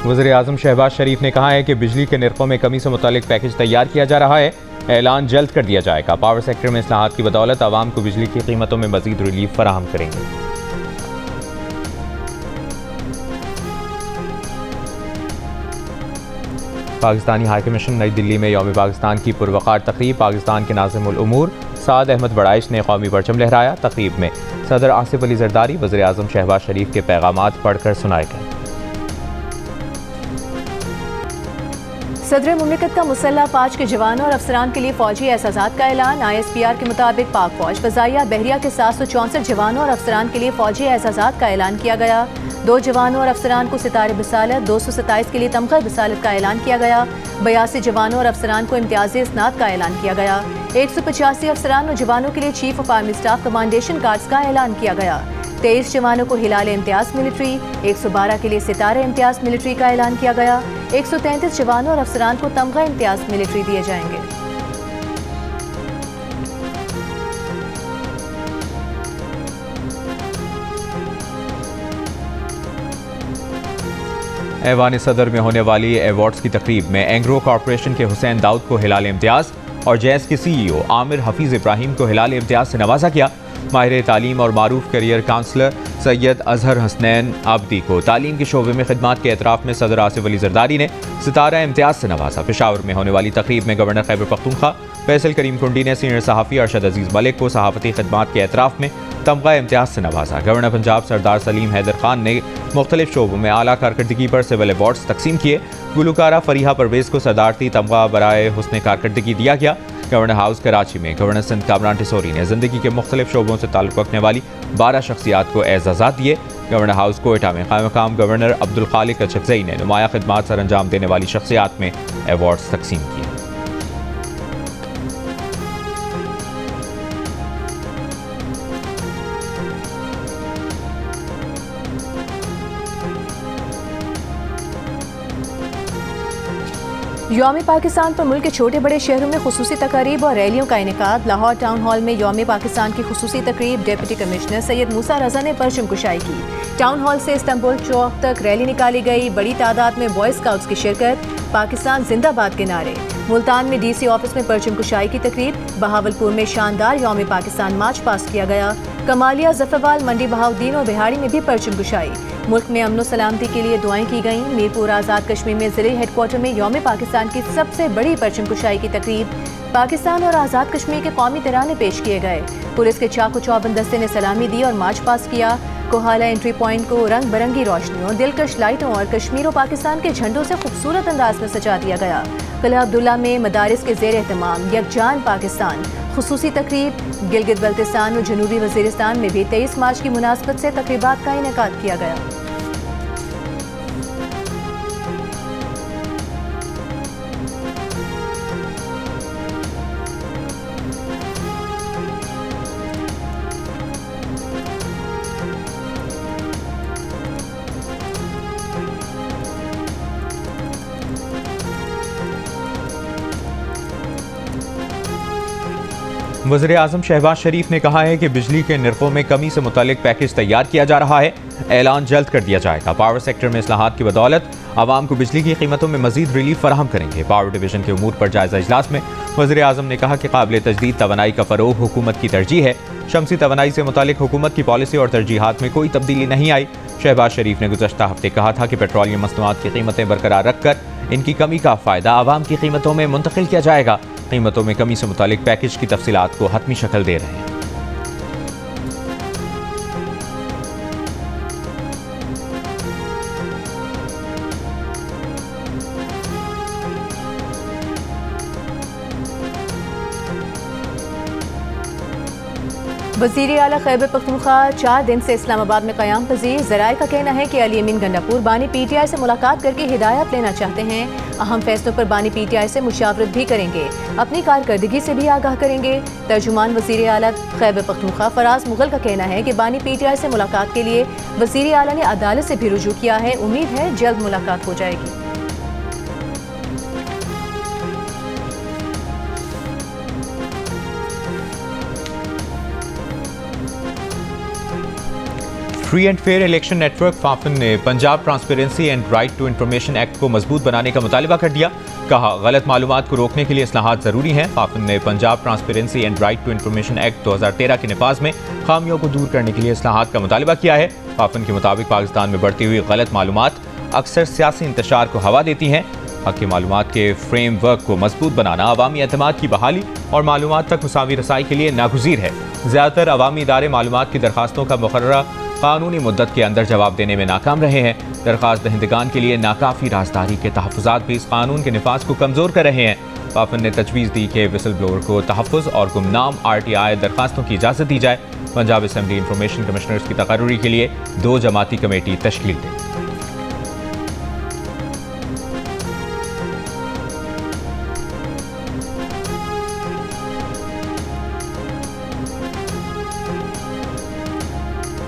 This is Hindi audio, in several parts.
वज़ीर आज़म शहबाज शरीफ ने कहा है कि बिजली के निर्खों में कमी से मुतालिक पैकेज तैयार किया जा रहा है। ऐलान जल्द कर दिया जाएगा। पावर सेक्टर में इस्लाहात की बदौलत आवाम को बिजली की कीमतों में मजीद रिलीफ फराहम करेंगे। पाकिस्तानी हाई कमीशन नई दिल्ली में यौम पाकिस्तान की पुरवकार तकरीब। पाकिस्तान के नाज़िमुल उमूर साद अहमद बड़ाइश ने कौमी परचम लहराया। तकरीब में सदर आसिफ अली जरदारी वज़ीर आज़म शहबाज शरीफ के पैगामात पढ़कर सुनाए गए। सदर मुमलिकत का मुसल्लह फ़ौज के जवानों और अफसरान के लिए फ़ौजी एहसासात का ऐलान। ISPR के मुताबिक पाक फ़ौज फ़ज़ाइया बहरिया के 764 जवानों और अफसरान के लिए फ़ौजी एहसासात का ऐलान किया गया। 2 जवानों और अफसरान को सितारे बिसालत, 227 के लिए तमग़ा बिसालत का ऐलान किया गया। 82 जवानों और अफसरान को इम्तियाज़ी इस्नाद का ऐलान किया गया। 185 अफसरान और जवानों के लिए chief of army staff commendation cards का ऐलान किया गया। 23 जवानों को हिलाल इम्तियाज मिलिट्री, 112 के लिए सितारे इम्तियाज मिलिट्री का ऐलान किया गया। 133 जवानों और अफसरान को तमग़ा इम्तियाज मिलिट्री दिए जाएंगे। ऐवान सदर में होने वाली अवार्ड्स की तकरीब में एंग्रो कॉरपोरेशन के हुसैन दाऊद को हिलाल इम्तियाज और जैस के CEO आमिर हफीज इब्राहिम को हिलाल इम्तियाज से नवाजा गया। माहिर तालीम और मारूफ करियर काउंसलर सैयद अजहर हसनैन आबदी को तालीम के शोबे में खिदमात के एतराफ़ में सदर आसिफ अली जरदारी ने सितारा इम्तियाज से नवाजा। पेशावर में होने वाली तकरीब में गवर्नर खैबर पख्तूनख्वा फैसल करीम कुंडी ने सीनियर सहाफ़ी अरशद अजीज़ मलिक को सहाफ़ती खिदमात के एतराफ़ में तमग़ा इम्तियाज से नवाजा। गवर्नर पंजाब सरदार सलीम हैदर खान ने मुख्तलिफ शोबों में आला कारकर्दगी पर सिविल अवार्ड्स तकसीम किए। गुलकारा फरीहा परवेज़ को सदारती तमग़ा बराए हुस्न कारकर्दगी दिया गया। गवर्नर हाउस कराची में गवर्नर सिंध कामरान टिसोरी ने ज़िंदगी के मुख्तलिफ शोबों से ताल्लुक़ रखने वाली 12 शख्सियात को एजाज़ात दिए। गवर्नर हाउस कोयटा में क़ायम गवर्नर अब्दुल खालिक अचकज़ई ने नुमाया खिदमात सर अंजाम देने वाली शख्सियात में अवार्ड्स तकसीम किए। यौम पाकिस्तान पर मुल्क के छोटे बड़े शहरों में खुसूसी तकारीब और रैलियों का इनेकाद। लाहौर टाउन हॉल में यौम पाकिस्तान की खुसूसी तकरीब डिप्टी कमिश्नर सैयद मूसा रजा ने परचम कुशाई की। टाउन हॉल से इस्तांबुल चौक तक रैली निकाली गई। बड़ी तादाद में बॉय स्काउट्स की शिरकत, पाकिस्तान जिंदाबाद के नारे। मुल्तान में DC ऑफिस में परचम कुशाई की तकरीब। बहावलपुर में शानदार यौम पाकिस्तान मार्च पास किया गया। कमालिया, जफरवाल, मंडी बहाउद्दीन और बिहाड़ी में भी परचम कुशाई। मुल्क में अमन सलामती के लिए दुआएं की गईं। मीरपुर आज़ाद कश्मीर में ज़िले हेडक्वार्टर में यौम पाकिस्तान की सबसे बड़ी परचम कुशाई की तकरीब। पाकिस्तान और आज़ाद कश्मीर के कौमी तिराने पेश किए गए। पुलिस के चाकू चौबंद दस्ते ने सलामी दी और मार्च पास किया। कोहाला एंट्री पॉइंट को रंग बिरंगी रोशनियों, दिलकश लाइटों और कश्मीर और पाकिस्तान के झंडों से खूबसूरत अंदाज में सजा दिया गया। किला अब्दुल्ला में मदारिस के ज़ेर एहतमाम यकजान पाकिस्तान खुसूसी तकरीब। गिलगित बल्तिस्तान और जनूबी वज़ीरिस्तान में भी 23 मार्च की मुनासबत से तकरीबात का इनेकाद किया गया। वज़ीर आज़म शहबाज शरीफ ने कहा है कि बिजली के निर्खों में कमी से मुतालिक पैकेज तैयार किया जा रहा है। ऐलान जल्द कर दिया जाएगा। पावर सेक्टर में इस्लाहात की बदौलत आवाम को बिजली की कीमतों में मजीद रिलीफ फराहम करेंगे। पावर डिवीजन के उमूर पर जायजा इजलास में वज़ीर आज़म ने कहा कि काबिल तजदीद तवानाई का फ़रोग़ हुकूमत की तरजीह है। शमसी तवानाई से मुतालिक हुकूमत की पॉलिसी और तरजीहात में कोई तब्दीली नहीं आई। शहबाज शरीफ ने गुज़श्ता हफ्ते कहा था कि पेट्रोलियम मसनूआत की कीमतें बरकरार रखकर इनकी कमी का फ़ायदा आवाम की कीमतों में मुंतकिल किया जाएगा। कीमतों में कमी से मुतालिक पैकेज की तफसीलात को हतमी शक्ल दे रहे हैं। वज़ीर आला खैबर पख्तूनख्वा 4 दिन से इस्लामाबाद में क़याम पजीर। ज़राए का कहना है कि अली अमीन गंडापुर बानी PTI से मुलाकात करके हिदायत लेना चाहते हैं। अहम फैसलों पर बानी PTI से मुशावरत भी करेंगे। अपनी कारकर्दगी से भी आगाह करेंगे। तर्जुमान वज़ीर आला खैबर पख्तूनख्वा फराज मुगल का कहना है कि बानी PTI से मुलाकात के लिए वज़ीर आला ने अदालत से भी रुजू किया है। उम्मीद है जल्द मुलाकात हो जाएगी। Free and fair election network FAFEN ने Punjab transparency and right to information act को मजबूत बनाने का मुतालिबा कर दिया। कहा, गलत मालूमात को रोकने के लिए इस्लाहात ज़रूरी हैं। फाफन ने Punjab transparency and right to information act 2013 के नफाज में खामियों को दूर करने के लिए इस्लाहात का मुतालिबा किया है। फाफन के मुताबिक पाकिस्तान में बढ़ती हुई गलत मालूमात अक्सर सियासी इंतशार को हवा देती हैं। हक़ मालूमात के फ्रेमवर्क को मजबूत बनाना अवामी एतमाद की बहाली और मालूमात तक मुसावी रसाई के लिए नागुज़ीर है। ज़्यादातर अवामी इदारे मालूमात की दरखास्तों का मुकर्ररा कानूनी मुद्दत के अंदर जवाब देने में नाकाम रहे हैं। दरखास्त दहिंदगान के लिए नाकाफी राजदारी के तहफ़्फ़ुज़ात भी इस कानून के निफाज को कमज़ोर कर रहे हैं। फाफन ने तजवीज़ दी कि विसल ब्लोअर को तहफ़्फ़ुज़ और गुमनाम RTI दरखास्तों की इजाज़त दी जाए। पंजाब असम्बली इंफॉर्मेशन कमिश्नर्स की तकर्रुरी के लिए 2 जमाती कमेटी तश्कील दी।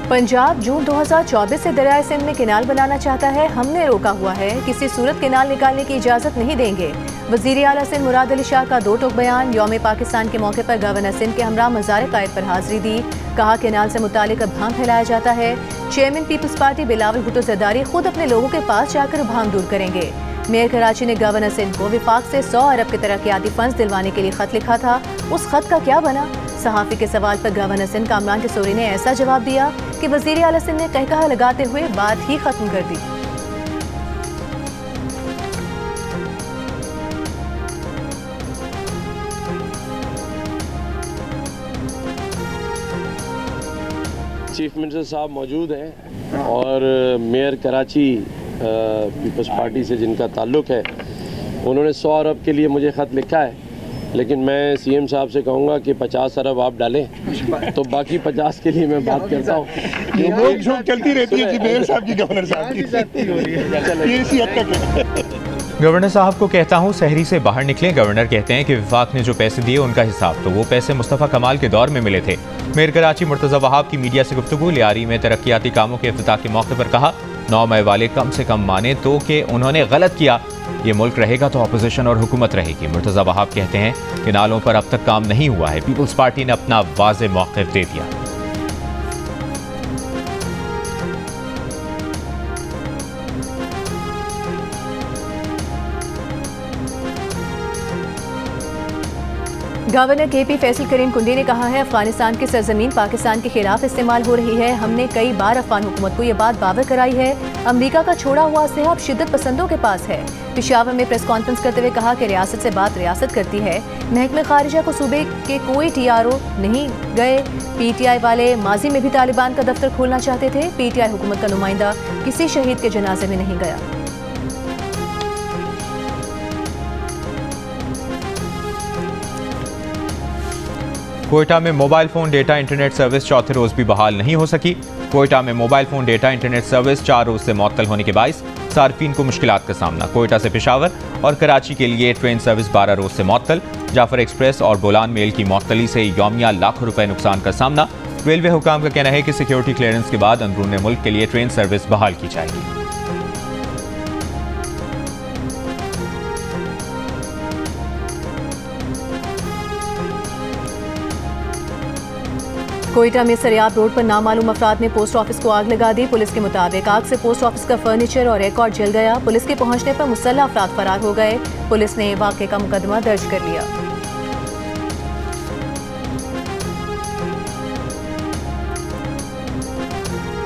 पंजाब जून 2024 से दरियाए सिंध में केनाल बनाना चाहता है। हमने रोका हुआ है, किसी सूरत केनाल निकालने की इजाज़त नहीं देंगे। वज़ीर आला सिंध मुराद अली शाह का 2 टोक बयान। यौम पाकिस्तान के मौके पर गवर्नर सिंध के हमरा मज़ार कायद पर हाजिरी दी। कहा, केनाल से मुतालिक भ्रम फैलाया जाता है। चेयरमैन पीपल्स पार्टी बिलावल भुट्टो ज़रदारी खुद अपने लोगों के पास जाकर भ्रम दूर करेंगे। मेयर कराची ने गवर्नर सिंध को विफाक से 100 अरब के तरक्याती फंड्स दिलवाने के लिए खत लिखा था। उस खत का क्या बना? सहाफ़ी के सवाल पर गवर्नर सिंध कामरान किशोरी ने ऐसा जवाब दिया कि वज़ीर आला सिंध ने कहकहा लगाते हुए बात ही खत्म कर दी। चीफ मिनिस्टर साहब मौजूद हैं और मेयर कराची पीपल्स पार्टी से जिनका ताल्लुक़ है, उन्होंने 100 अरब के लिए मुझे ख़त लिखा है, लेकिन मैं CM साहब से कहूँगा कि 50 अरब आप डालें तो बाकी 50 के लिए मैं बात करता हूँ। चलती रहती है मेयर साहब की, गवर्नर साहब की। गवर्नर साहब को कहता हूँ सहरी से बाहर निकलें। गवर्नर कहते हैं कि विफाक ने जो पैसे दिए उनका हिसाब तो वो पैसे मुस्तफ़ा कमाल के दौर में मिले थे। मेयर कराची मुर्तज़ा वहाब की मीडिया से गुफ्तगू। लियारी में तरक्याती कामों के इफ्तिताह के मौके पर कहा, 9 मई वाले कम से कम माने तो कि उन्होंने गलत किया। ये मुल्क रहेगा तो अपोजिशन और हुकूमत रहेगी। मुर्तज़ा वहाब कहते हैं कि नालों पर अब तक काम नहीं हुआ है। पीपल्स पार्टी ने अपना वाज़ेह मौक़िफ़ दे दिया। गवर्नर KP फैसल करीम कुंडी ने कहा है, अफगानिस्तान की सरजमीन पाकिस्तान के खिलाफ इस्तेमाल हो रही है। हमने कई बार अफगान हुकूमत को ये बात बावर कराई है। अमरीका का छोड़ा हुआ असलहा अब शिद्दत पसंदों के पास है। पेशावर में प्रेस कॉन्फ्रेंस करते हुए कहा कि रियासत से बात रियासत करती है। महकमे खारिजा को सूबे के कोई TRO नहीं गए। PTI वाले माजी में भी तालिबान का दफ्तर खोलना चाहते थे। PTI हुकूमत का नुमाइंदा किसी शहीद के जनाजे में नहीं गया। कोयटा में mobile phone data internet service चौथे रोज़ भी बहाल नहीं हो सकी। कोयटा में mobile phone data internet service 4 रोज़ से मुअत्तल होने के बाइस सार्फिन को मुश्किलात का सामना। कोयटा से पेशावर और कराची के लिए ट्रेन सर्विस 12 रोज़ से मुअत्तल। जाफर एक्सप्रेस और बोलान मेल की मुअत्तली से यौमिया लाखों रुपए नुकसान का सामना। रेलवे हुकाम का कहना है कि सिक्योरिटी क्लियरेंस के बाद अंदरूनी मुल्क के लिए ट्रेन सर्विस बहाल की जाएगी। कोयटा में सरियाब रोड पर नामालूम अफराद ने पोस्ट ऑफिस को आग लगा दी। पुलिस के मुताबिक आग से पोस्ट ऑफिस का फर्नीचर और रिकॉर्ड जल गया। पुलिस के पहुंचने पर मुसल्लह अफराद फरार हो गए। पुलिस ने वाक़े का मुकदमा दर्ज कर लिया।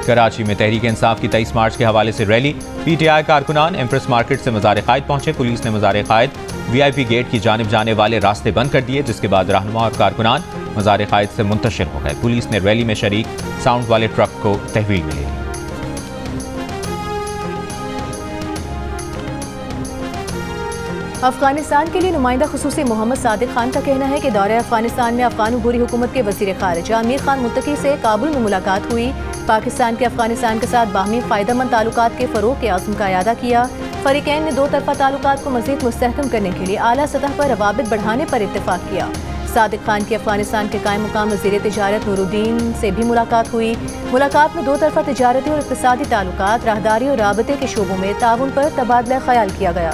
कराची में तहरीक इंसाफ की 23 मार्च के हवाले से रैली। PTI कारकुनान एम्प्रेस मार्केट से मज़ार क़ायद पहुंचे। पुलिस ने मज़ार क़ायद VIP गेट की जानिब जाने वाले रास्ते बंद कर दिए, जिसके बाद रहनुमा और कारकुनान मज़ार क़ायद से मुंतशिर हो गए। पुलिस ने रैली में शरीक साउंड वाले ट्रक को तहवील में ले लिया। अफगानिस्तान के लिए नुमाइंदा खुसूसी मोहम्मद सादिक खान का कहना है कि दौरे अफगानिस्तान में अफगान उबूरी हुकूमत के वज़ीर ख़ारिजा अमीर खान मुत्तकी से काबुल में मुलाकात हुई। पाकिस्तान के अफगानिस्तान के साथ बाहमी फ़ायदेमंद ताल्लुकात के फ़रोग़ के आज़म का इयादा किया। फ़रीक़ैन ने 2 तरफ़ा ताल्लुकात को मज़ीद मुस्तहकम करने के लिए आला सतह पर रवाबित बढ़ाने पर इत्तेफ़ाक़ किया। सादिक खान की अफगानिस्तान के कायम मुकाम वज़ीर तिजारत नूरुद्दीन से भी मुलाकात हुई। मुलाकात में 2 तरफ़ा तिजारती और इक़्तिसादी ताल्लुकात, राहदारी और राबते के शोबों में ताउन पर तबादला ख्याल किया गया।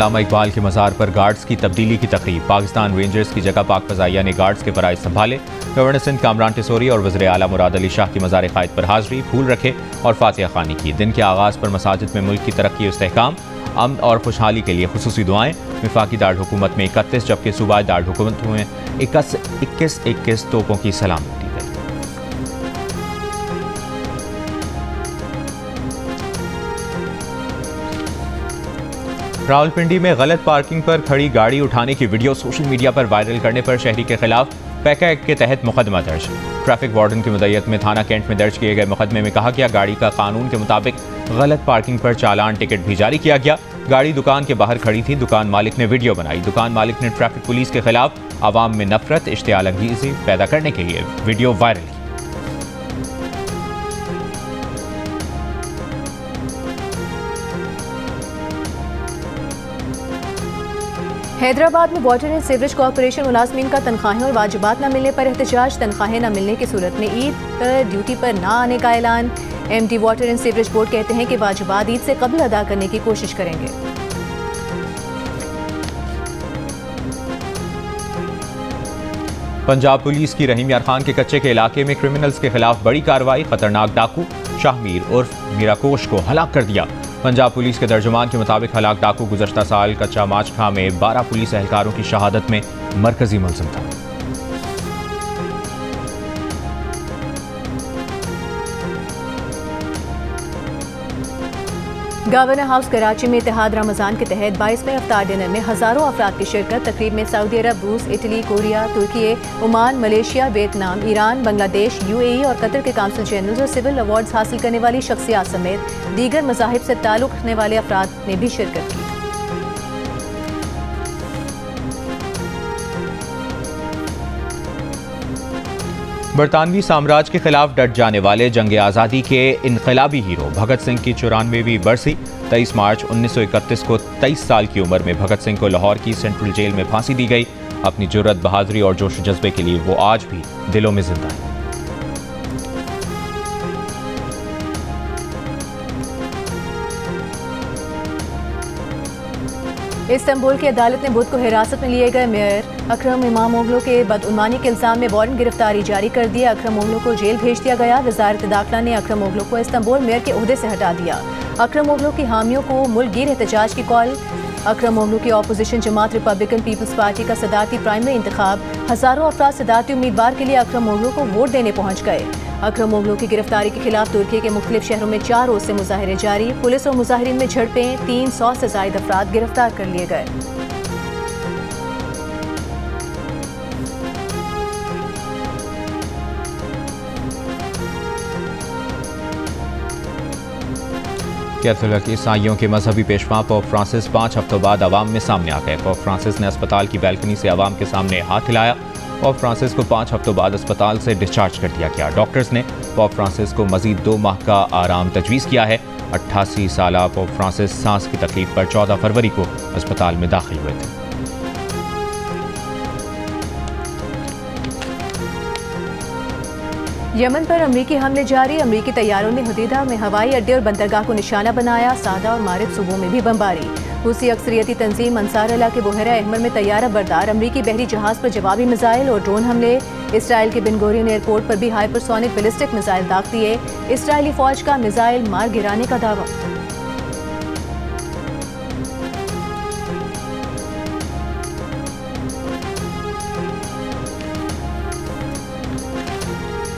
अल्लामा इकबाल के मज़ार पर गार्ड्स की तब्दीली की तकरीब। पाकिस्तान रेंजर्स की जगह पाक फ़ज़ाइया ने गार्ड्स के फ़राइज़ संभाले। गवर्नर सिंध कामरान टिसोरी और वज़ीर आला मुराद अली शाह की मज़ार क़ायद पर हाज़री, फूल रखे और फातिहा ख़ानी की। दिन के आगाज़ पर मसाजिद में मुल्क की तरक्की और इस्तेहकाम, अमन और खुशहाली के लिए खुसूसी दुआएं। वफाकी दारकूमत में 31 जबकि सूबाई दारकूमत में 21 तोपों की सलामी दी गई। रावलपिंडी में गलत पार्किंग पर खड़ी गाड़ी उठाने की वीडियो सोशल मीडिया पर वायरल करने पर शहरी के खिलाफ पैका एक्ट के तहत मुकदमा दर्ज। ट्रैफिक वार्डन की मुद्दत में थाना कैंट में दर्ज किए गए मुकदमे में कहा गया गाड़ी का कानून के मुताबिक गलत पार्किंग पर चालान टिकट भी जारी किया गया। गाड़ी दुकान के बाहर खड़ी थी। दुकान मालिक ने वीडियो बनाई। दुकान मालिक ने ट्रैफिक पुलिस के खिलाफ आवाम में नफरत, इश्तियाल अंगेज़ी पैदा करने के लिए वीडियो वायरल की। हैदराबाद में वाटर एंड सीवरेज कॉरपोरेशन मुलाजमीन का तनख्वाहें और वाजिबात न मिलने पर एहतजाज। तनख्वाहें न मिलने की सूरत में ईद पर ड्यूटी पर न आने का ऐलान। MD water and sewerage board कहते हैं कि वाजिबात ईद से कबल अदा करने की कोशिश करेंगे। पंजाब पुलिस की रहीम यार खान के कच्चे के इलाके में क्रिमिनल्स के खिलाफ बड़ी कार्रवाई। खतरनाक डाकू शाहमीर उर्फ मीराकोश को हलाक कर दिया। पंजाब पुलिस के तर्जुमान के मुताबिक हलाक डाकू गुज़श्ता साल कच्चा माचखा में 12 पुलिस एहलकारों की शहादत में मरकजी मुलज़िम था। गवर्नर हाउस कराची में इत्तेहाद रमज़ान के तहत 22वें इफ्तार डिनर में हज़ारों अफराद की शिरकत। तकरीब में सऊदी अरब, रूस, Italy, Korea, Turkey, Oman, Malaysia, Vietnam, Iran, Bangladesh, UAE और कतर के काउंसिल जनरल और सिविल अवार्ड्स हासिल करने वाली शख्सियात समेत दीगर मज़ाहिब से ताल्लुक़ रखने वाले अफराद ने भी शिरकत की। बरतानवी साम्राज्य के खिलाफ डट जाने वाले जंग आज़ादी के इनकलाबी हीरो भगत सिंह की 94वीं बरसी। 23 मार्च 1931 को 23 साल की उम्र में भगत सिंह को लाहौर की सेंट्रल जेल में फांसी दी गई। अपनी जुर्रत, बहादुरी और जोश जज्बे के लिए वो आज भी दिलों में जिंदा है। इस्तांबुल की अदालत ने बुध को हिरासत में लिए गए मेयर अकरम इमामोग्लू के बदउनवानी के इल्जाम में वारंट गिरफ्तारी जारी कर दिया। अकरम ओग्लू को जेल भेज दिया गया। वजारत दाखिला ने अकरम ओग्लू को इस्तांबुल मेयर के ओहदे से हटा दिया। अकरम ओग्लू की हामियों को मुल्क गिर एहतजाज की कॉल। अकरम ओग्लू की अपोजिशन जमात रिपब्लिकन पीपल्स पार्टी का सदारती प्राइमरी इंतखाब। हजारों अफराद सदारती उम्मीदवार के लिए अकरम ओग्लू को वोट देने पहुंच गए। अकरम ओग्लू की गिरफ्तारी के खिलाफ तुर्की के मुख्तलिफ शहरों में 4 रोज से मुजाहिरे जारी। पुलिस और मुजाहिरीन में झड़पें। 300 से जायद अफराद गिरफ्तार कर लिए गए। कैथोलिक ईसाइयों के मजहबी पेशवा पोप फ्रांसिस 5 हफ्तों बाद अवाम में सामने आ गए। पोप फ्रांसिस ने अस्पताल की बैल्कनी से अवाम के सामने हाथ हिलाया। पोप फ्रांसिस को 5 हफ्तों बाद अस्पताल से डिस्चार्ज कर दिया गया। डॉक्टर्स ने पोप फ्रांसिस को मजीद 2 माह का आराम तजवीज़ किया है। 88 साला पोप फ्रांसिस सांस की तकलीफ पर 14 फरवरी को अस्पताल में दाखिल हुए थे। यमन पर अमरीकी हमले जारी। अमरीकी तैयारों ने हुदैदा में हवाई अड्डे और बंदरगाह को निशाना बनाया। सादा और मारिब सूबों में भी बमबारी। रूसी अक्सरियती तंजीम अंसार अल्लाह के बहरा अहमर में तैयारा बरदार अमरीकी बहरी जहाज पर जवाबी मिसाइल और ड्रोन हमले। इसराइल के बेनगोरियन एयरपोर्ट पर भी हाइपरसोनिक बैलिस्टिक मिसाइल दाग दिए। इसराइली फौज का मिसाइल मार गिराने का दावा।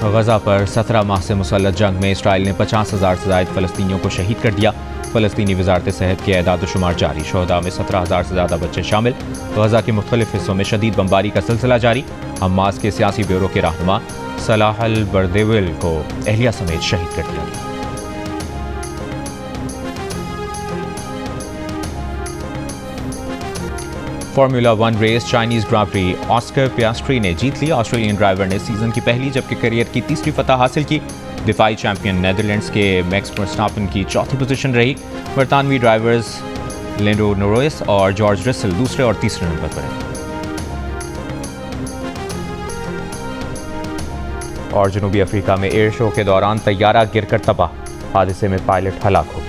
गजा पर 17 माह से मुसल्लत जंग में इसराइल ने 50,000 से ज़ायद फ़लस्तीनियों को शहीद कर दिया। फ़लस्तीनी वजारत सेहत के एदाद शुमार जारी। शहदा में 17,000 से ज़्यादा बच्चे शामिल। गजा के मुख्तलिफ हिस्सों में शदीद बमबारी का सिलसिला जारी। हमास के सियासी ब्यूरो के रहनुमा सलाह अल बर्देविल को अहलिया समेत शहीद कर दिया गया। फार्मूला 1 रेस चाइनीज ग्रां प्री ऑस्कर पियास्ट्री ने जीत ली। ऑस्ट्रेलियन ड्राइवर ने सीजन की पहली जबकि करियर की तीसरी फतह हासिल की। दिफाई चैंपियन नेदरलैंड्स के मैक्स वर्स्टापेन की चौथी पोजीशन रही। बरतानवी ड्राइवर्स लेंडो नोरिस और जॉर्ज रसल दूसरे और तीसरे नंबर पर हैं। और जनूबी अफ्रीका में एयर शो के दौरान तैयारा गिरकर तबाह। हादसे में पायलट हलाक हो गया।